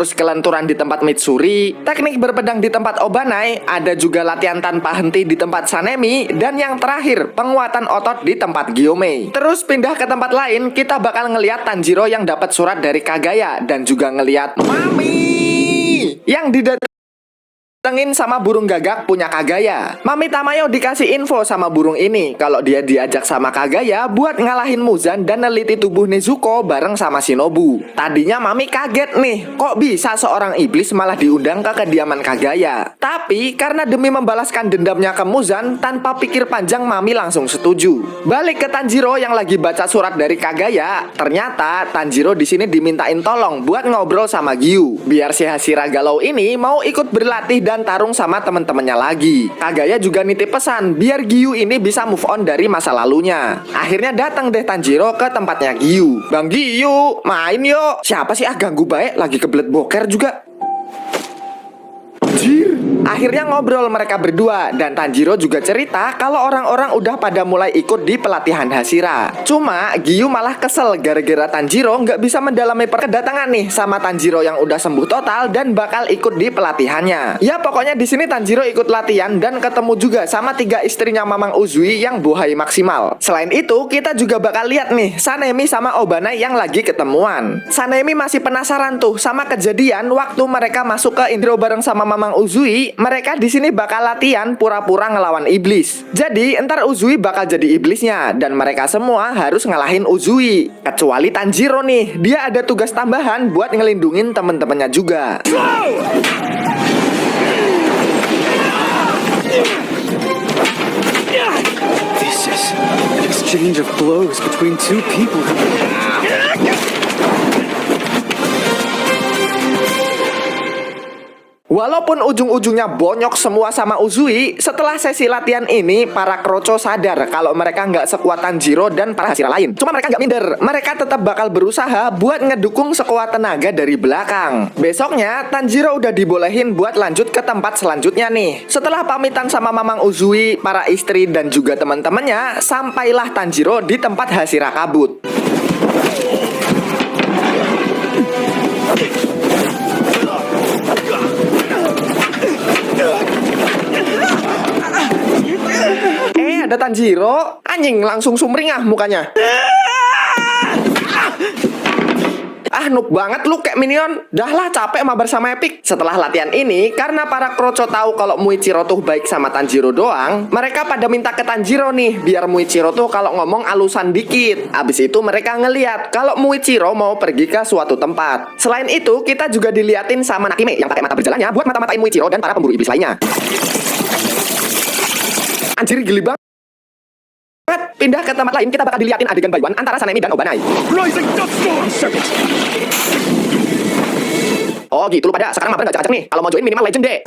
terus kelenturan di tempat Mitsuri, teknik berpedang di tempat Obanai, ada juga latihan tanpa henti di tempat Sanemi, dan yang terakhir, penguatan otot di tempat Gyomei. Terus pindah ke tempat lain, kita bakal ngeliat Tanjiro yang dapat surat dari Kagaya, dan juga ngeliat Mami yang datengin sama burung gagak punya Kagaya. Mami Tamayo dikasih info sama burung ini kalau dia diajak sama Kagaya buat ngalahin Muzan dan neliti tubuh Nezuko bareng sama Shinobu. Tadinya Mami kaget nih, kok bisa seorang iblis malah diundang ke kediaman Kagaya. Tapi karena demi membalaskan dendamnya ke Muzan, tanpa pikir panjang Mami langsung setuju. Balik ke Tanjiro yang lagi baca surat dari Kagaya, ternyata Tanjiro di sini dimintain tolong buat ngobrol sama Gyu, biar si Hashira galau ini mau ikut berlatih dan tarung sama temen-temennya lagi. Kagaya juga nitip pesan biar Gyu ini bisa move on dari masa lalunya. Akhirnya datang deh Tanjiro ke tempatnya Gyu. Bang Gyu, main yuk. Siapa sih ganggu baik, lagi kebelet boker juga. Akhirnya ngobrol mereka berdua, dan Tanjiro juga cerita kalau orang-orang udah pada mulai ikut di pelatihan Hashira. Cuma Gyu malah kesel gara-gara Tanjiro nggak bisa mendalami kedatangan nih sama Tanjiro yang udah sembuh total dan bakal ikut di pelatihannya. Ya pokoknya di sini Tanjiro ikut latihan dan ketemu juga sama 3 istrinya Mamang Uzui yang bohai maksimal. Selain itu kita juga bakal lihat nih Sanemi sama Obanai yang lagi ketemuan. Sanemi masih penasaran tuh sama kejadian waktu mereka masuk ke Indro bareng sama Mamang Uzui. Mereka di sini bakal latihan pura-pura ngelawan iblis. Jadi entar Uzui bakal jadi iblisnya dan mereka semua harus ngalahin Uzui. Kecuali Tanjiro nih, dia ada tugas tambahan buat ngelindungin temen-temennya juga. This is an exchange of blows between two people. Walaupun ujung-ujungnya bonyok semua sama Uzui, setelah sesi latihan ini, para kroco sadar kalau mereka nggak sekuat Tanjiro dan para Hashira lain. Cuma mereka nggak minder, mereka tetap bakal berusaha buat ngedukung sekuat tenaga dari belakang. Besoknya, Tanjiro udah dibolehin buat lanjut ke tempat selanjutnya nih. Setelah pamitan sama Mamang Uzui, para istri dan juga teman-temannya, sampailah Tanjiro di tempat Hashira kabut. Ada Tanjiro, anjing langsung sumringah mukanya. Noob banget lu kayak minion. Dah lah capek mabar sama Epic. Setelah latihan ini, karena para kroco tahu kalau Muichiro tuh baik sama Tanjiro doang, mereka pada minta ke Tanjiro nih biar Muichiro tuh kalau ngomong alusan dikit. Abis itu mereka ngeliat kalau Muichiro mau pergi ke suatu tempat. Selain itu, kita juga diliatin sama Nakime yang pakai mata berjalannya buat mata-matain Muichiro dan para pemburu iblis lainnya. Anjir geli banget. Pindah ke tempat lain, kita bakal diliatin adegan bayuan antara Sanemi dan Obanai. Rising Duststorm Circuit. Oh gitu lu pada, sekarang mabar gak ajak nih. Kalau mau join minimal legend deh.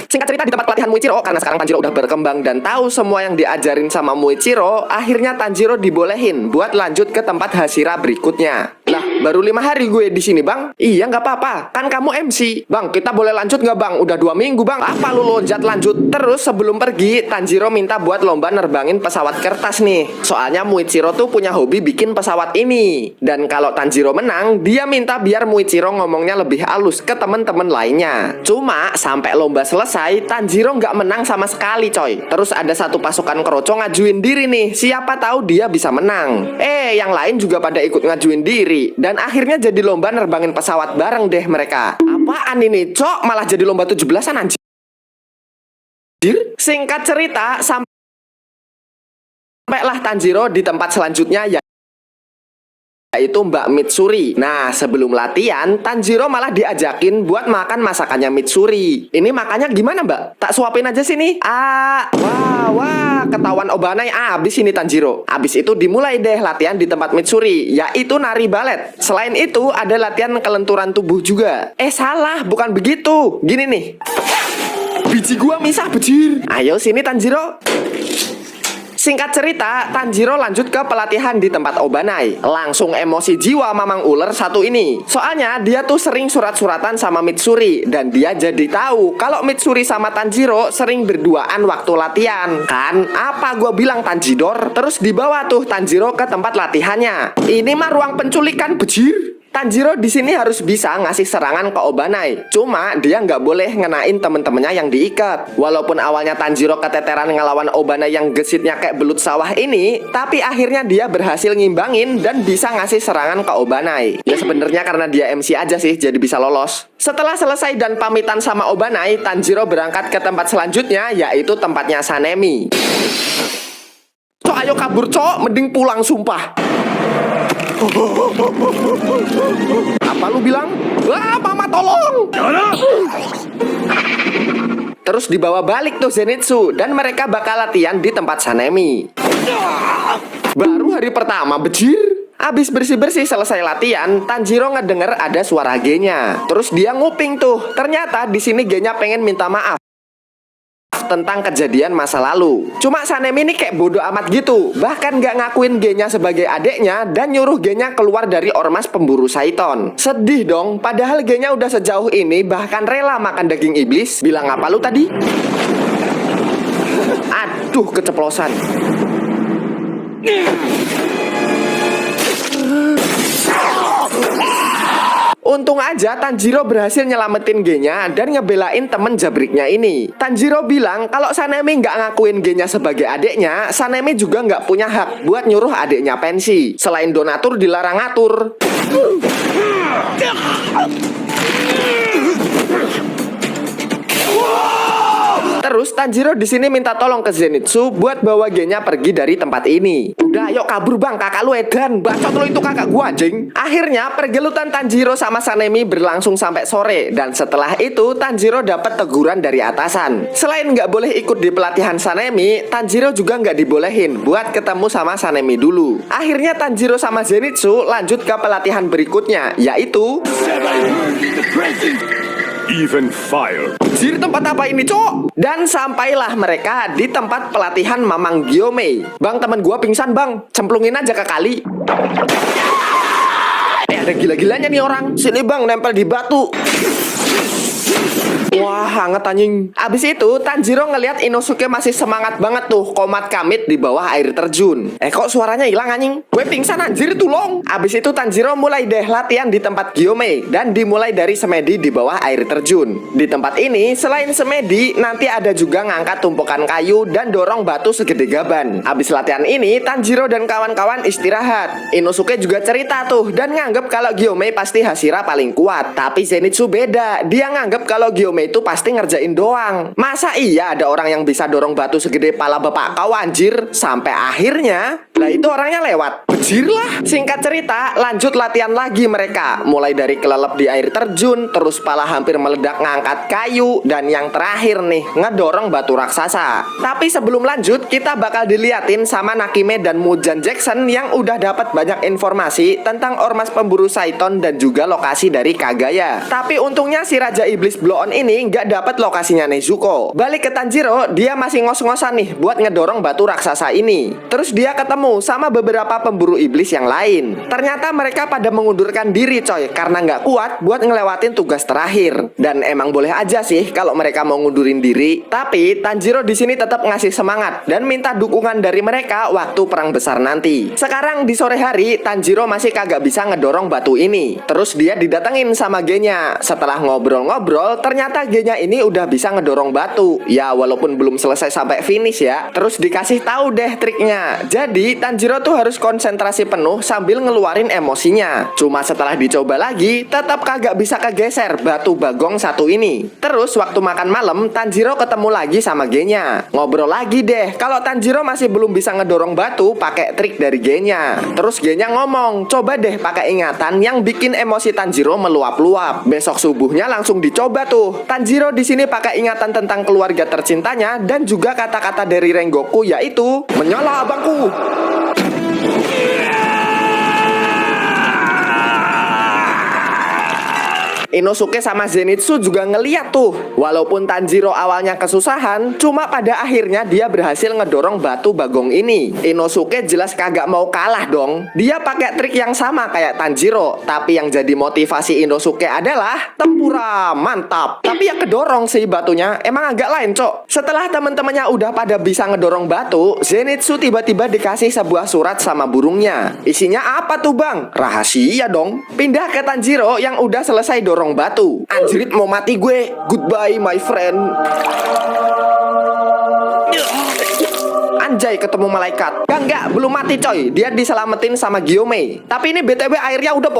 Singkat cerita di tempat pelatihan Muichiro, karena sekarang Tanjiro udah berkembang dan tahu semua yang diajarin sama Muichiro, akhirnya Tanjiro dibolehin buat lanjut ke tempat Hashira berikutnya. Lah, baru 5 hari gue di sini bang. Iya nggak apa-apa, kan kamu MC. Bang, kita boleh lanjut nggak bang? Udah 2 minggu bang. Apa lu loncat lanjut? Terus sebelum pergi, Tanjiro minta buat lomba nerbangin pesawat kertas nih. Soalnya Muichiro tuh punya hobi bikin pesawat ini. Dan kalau Tanjiro menang, dia minta biar Muichiro ngomongnya lebih halus ke temen-temen lainnya. Cuma sampai lomba selesai, Tanjiro nggak menang sama sekali coy. Terus ada satu pasukan kroco ngajuin diri nih. Siapa tahu dia bisa menang. Yang lain juga pada ikut ngajuin diri. Dan akhirnya jadi lomba nerbangin pesawat bareng deh mereka. Apaan ini cok, malah jadi lomba 17-an anjir. Singkat cerita, sampailah Tanjiro di tempat selanjutnya yaitu Mbak Mitsuri. Nah, sebelum latihan, Tanjiro malah diajakin buat makan masakannya Mitsuri. Ini makannya gimana, Mbak? Tak suapin aja sini. Wah, ketahuan Obanai abis ini Tanjiro. Abis itu dimulai deh latihan di tempat Mitsuri, yaitu nari balet. Selain itu, ada latihan kelenturan tubuh juga. Salah, bukan begitu. Gini nih. Biji gua misah, bejir. Ayo sini Tanjiro. Singkat cerita, Tanjiro lanjut ke pelatihan di tempat Obanai. Langsung emosi jiwa mamang ular satu ini. Soalnya dia tuh sering surat-suratan sama Mitsuri, dan dia jadi tahu kalau Mitsuri sama Tanjiro sering berduaan waktu latihan. Kan apa gua bilang Tanjidor? Terus dibawa tuh Tanjiro ke tempat latihannya. Ini mah ruang penculikan, bejir. Tanjiro di sini harus bisa ngasih serangan ke Obanai. Cuma dia nggak boleh ngenain temen-temennya yang diikat. Walaupun awalnya Tanjiro keteteran ngelawan Obanai yang gesitnya kayak belut sawah ini, tapi akhirnya dia berhasil ngimbangin dan bisa ngasih serangan ke Obanai. Ya sebenarnya karena dia MC aja sih, jadi bisa lolos. Setelah selesai dan pamitan sama Obanai, Tanjiro berangkat ke tempat selanjutnya, yaitu tempatnya Sanemi. Cok, ayo kabur cok, mending pulang sumpah. Apa lu bilang? Wah, mama tolong! Terus dibawa balik tuh Zenitsu, dan mereka bakal latihan di tempat Sanemi. Baru hari pertama, bejir. Abis bersih-bersih selesai latihan, Tanjiro ngedenger ada suara G-nya. Terus dia nguping tuh. Ternyata di sini G-nya pengen minta maaf tentang kejadian masa lalu. Cuma Sanemi ini kayak bodoh amat gitu. Bahkan gak ngakuin G-nya sebagai adeknya dan nyuruh G-nya keluar dari ormas pemburu Saiton. Sedih dong, padahal G-nya udah sejauh ini bahkan rela makan daging iblis. Bilang apa lu tadi? Aduh, keceplosan. Untung aja Tanjiro berhasil nyelamatin G-nya dan ngebelain temen jabriknya ini. Tanjiro bilang kalau Sanemi nggak ngakuin G-nya sebagai adeknya, Sanemi juga nggak punya hak buat nyuruh adeknya pensi. Selain donatur dilarang ngatur. Terus Tanjiro di sini minta tolong ke Zenitsu buat bawa G-nya pergi dari tempat ini. Udah, yuk kabur bang, kakak lu edan. Bacot lu itu kakak gua, anjing. Akhirnya pergelutan Tanjiro sama Sanemi berlangsung sampai sore. Dan setelah itu Tanjiro dapat teguran dari atasan. Selain nggak boleh ikut di pelatihan Sanemi, Tanjiro juga nggak dibolehin buat ketemu sama Sanemi dulu. Akhirnya Tanjiro sama Zenitsu lanjut ke pelatihan berikutnya, yaitu Even fire. di tempat apa ini, cok? Dan sampailah mereka di tempat pelatihan Mamang Gyomei. Bang, teman gua pingsan, bang. Cemplungin aja ke kali. Ada gila-gilanya nih orang. Sini bang, nempel di batu. Wah, hangat anjing. Abis itu Tanjiro ngelihat Inosuke masih semangat banget tuh komat kamit di bawah air terjun. Kok suaranya hilang anjing? Gue pingsan anjir, tolong. Abis itu Tanjiro mulai deh latihan di tempat Gyomei dan dimulai dari semedi di bawah air terjun. Di tempat ini selain semedi nanti ada juga ngangkat tumpukan kayu dan dorong batu segede gaban. Abis latihan ini Tanjiro dan kawan-kawan istirahat. Inosuke juga cerita tuh dan nganggep kalau Gyomei pasti Hashira paling kuat. Tapi Zenitsu beda. Dia nganggep kalau Gyomei itu pasti ngerjain doang. Masa iya ada orang yang bisa dorong batu segede pala bapak kau anjir? Sampai akhirnya lah itu orangnya lewat. Bejir lah. Singkat cerita, lanjut latihan lagi mereka. Mulai dari kelelep di air terjun, terus pala hampir meledak ngangkat kayu, dan yang terakhir nih, ngedorong batu raksasa. Tapi sebelum lanjut, kita bakal diliatin sama Nakime dan Mujan Jackson yang udah dapat banyak informasi tentang ormas pemburu Saiton dan juga lokasi dari Kagaya. Tapi untungnya si Raja Iblis Blow-on ini nggak dapat lokasinya Nezuko. Balik ke Tanjiro, dia masih ngos-ngosan nih buat ngedorong batu raksasa ini. Terus dia ketemu sama beberapa pemburu iblis yang lain. Ternyata mereka pada mengundurkan diri coy, karena nggak kuat buat ngelewatin tugas terakhir. Dan emang boleh aja sih kalau mereka mau ngundurin diri. Tapi Tanjiro di sini tetap ngasih semangat dan minta dukungan dari mereka waktu perang besar nanti. Sekarang di sore hari, Tanjiro masih kagak bisa ngedorong batu ini. Terus dia didatengin sama G-nya. Setelah ngobrol-ngobrol, ternyata G-nya ini udah bisa ngedorong batu. Ya walaupun belum selesai sampai finish ya. Terus dikasih tahu deh triknya. Jadi Tanjiro tuh harus konsentrasi penuh sambil ngeluarin emosinya. Cuma setelah dicoba lagi, tetap kagak bisa kegeser batu bagong satu ini. Terus waktu makan malam, Tanjiro ketemu lagi sama G-nya. Ngobrol lagi deh. Kalau Tanjiro masih belum bisa ngedorong batu pakai trik dari G-nya. Terus G-nya ngomong, coba deh pakai ingatan yang bikin emosi Tanjiro meluap-luap. Besok subuhnya langsung dicoba tuh. Tanjiro di sini pakai ingatan tentang keluarga tercintanya dan juga kata-kata dari Rengoku, yaitu menyala abangku. Inosuke sama Zenitsu juga ngeliat tuh. Walaupun Tanjiro awalnya kesusahan, cuma pada akhirnya dia berhasil ngedorong batu bagong ini. Inosuke jelas kagak mau kalah dong. Dia pakai trik yang sama kayak Tanjiro, tapi yang jadi motivasi Inosuke adalah tempura mantap. Tapi ya kedorong sih batunya, emang agak lain cok. Setelah teman-temannya udah pada bisa ngedorong batu, Zenitsu tiba-tiba dikasih sebuah surat sama burungnya. Isinya apa tuh bang? Rahasia dong. Pindah ke Tanjiro yang udah selesai dorong batu. Anjrit mau mati gue. Goodbye my friend. Anjay ketemu malaikat. Enggak, belum mati coy. Dia diselamatin sama Gyomei. Tapi ini BTW airnya udah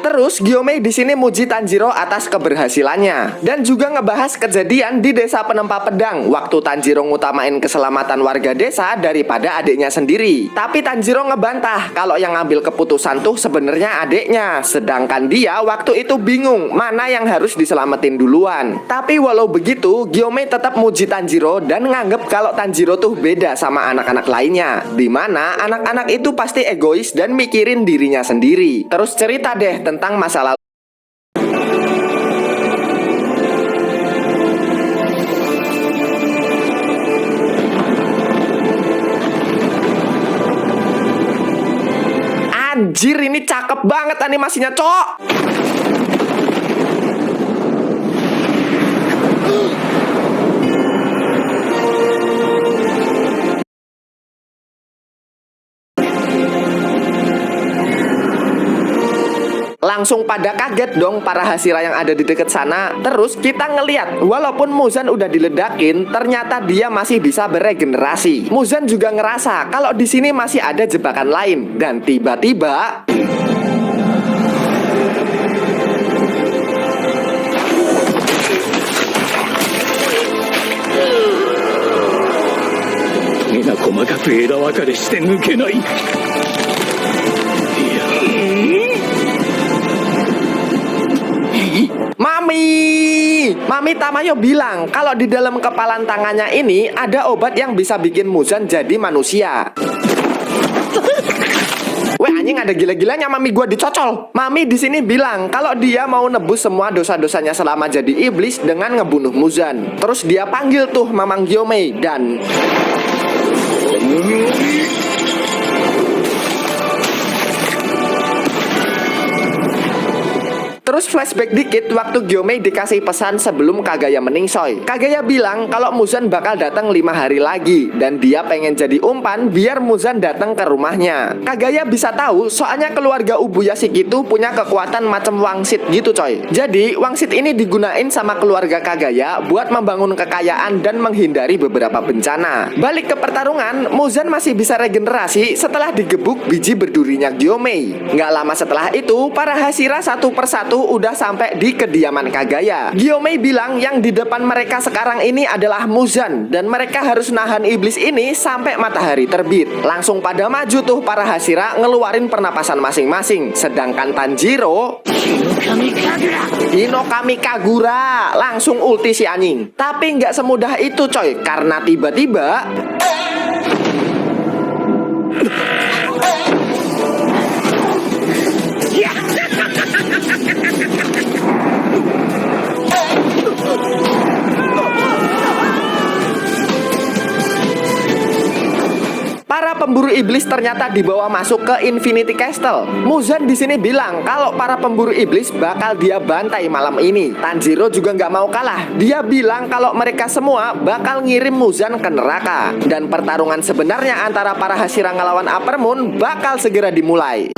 Terus Gyomei di sini muji Tanjiro atas keberhasilannya dan juga ngebahas kejadian di desa penempa pedang waktu Tanjiro ngutamain keselamatan warga desa daripada adiknya sendiri. Tapi Tanjiro ngebantah kalau yang ngambil keputusan tuh sebenarnya adiknya, sedangkan dia waktu itu bingung mana yang harus diselamatin duluan. Tapi walau begitu, Gyomei tetap muji Tanjiro dan nganggep kalau Tanjiro tuh beda sama anak-anak lainnya, dimana anak-anak itu pasti egois dan mikirin dirinya sendiri. Terus cerita deh tentang masa lalu. Anjir, ini cakep banget animasinya cok. Langsung pada kaget dong para Hashira yang ada di deket sana. Terus kita ngeliat, walaupun Muzan udah diledakin, ternyata dia masih bisa beregenerasi. Muzan juga ngerasa kalau di sini masih ada jebakan lain. Dan tiba-tiba Mami Tamayo bilang kalau di dalam kepalan tangannya ini ada obat yang bisa bikin Muzan jadi manusia. Weh anjing, ada gila-gilanya mami gua dicocol. Mami di sini bilang kalau dia mau nebus semua dosa-dosanya selama jadi iblis dengan ngebunuh Muzan. Terus dia panggil tuh Mamang Gyomei dan terus flashback dikit waktu Gyomei dikasih pesan sebelum Kagaya meningsoy. Kagaya bilang kalau Muzan bakal datang 5 hari lagi dan dia pengen jadi umpan biar Muzan datang ke rumahnya. Kagaya bisa tahu soalnya keluarga Ubuyasik itu punya kekuatan macam wangsit gitu coy. Jadi wangsit ini digunain sama keluarga Kagaya buat membangun kekayaan dan menghindari beberapa bencana. Balik ke pertarungan, Muzan masih bisa regenerasi setelah digebuk biji berdurinya Gyomei. Nggak lama setelah itu, para Hashira satu persatu udah sampai di kediaman Kagaya. Gyomei bilang yang di depan mereka sekarang ini adalah Muzan dan mereka harus nahan iblis ini sampai matahari terbit. Langsung pada maju tuh para Hashira ngeluarin pernapasan masing-masing. Sedangkan Tanjiro Hinokami Kagura langsung ulti si anjing. Tapi nggak semudah itu coy, karena tiba-tiba para pemburu iblis ternyata dibawa masuk ke Infinity Castle. Muzan di sini bilang kalau para pemburu iblis bakal dia bantai malam ini. Tanjiro juga nggak mau kalah. Dia bilang kalau mereka semua bakal ngirim Muzan ke neraka. Dan pertarungan sebenarnya antara para Hashira ngelawan Upper Moon bakal segera dimulai.